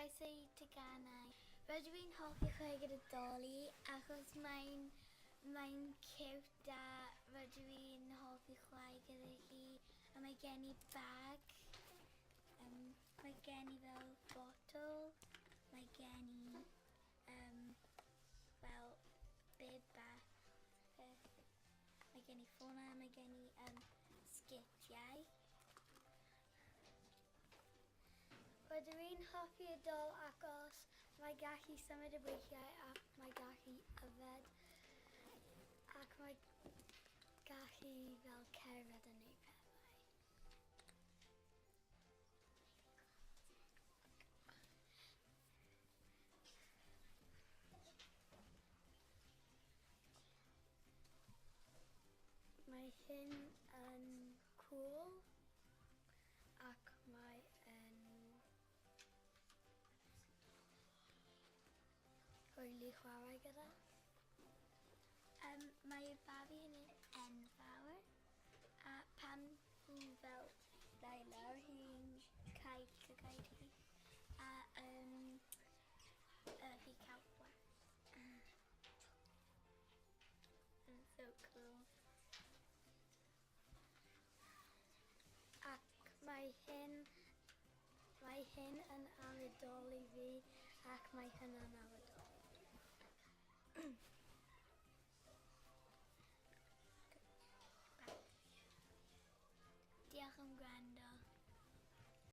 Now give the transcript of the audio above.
Croeso I teganau. Rydw i'n hoffi chwarae gyda Dolly achos mae'n cute a rydw i'n hoffi chwarae gyda hi. A mae gen I bag. Mae gen I fel botol. Mae gen I fel bib bach. Mae gen I ffôn a mae gen I sgitiau. Rydw i'n hoffi y dol achos mae gallu symud y weithiau ac mae gallu yfed ac mae gallu fel cerdded yn ei pethau. Mae hyn yn cŵl ac mae yn hwyl I chwarae gyda. Mae'r babi hyn yn enfawr a pan hi'n fel lawr hi'n cael llygaid hi a hi cael whack. It's so cool. Ac mae hyn yn anadolu fi ac mae hyn yn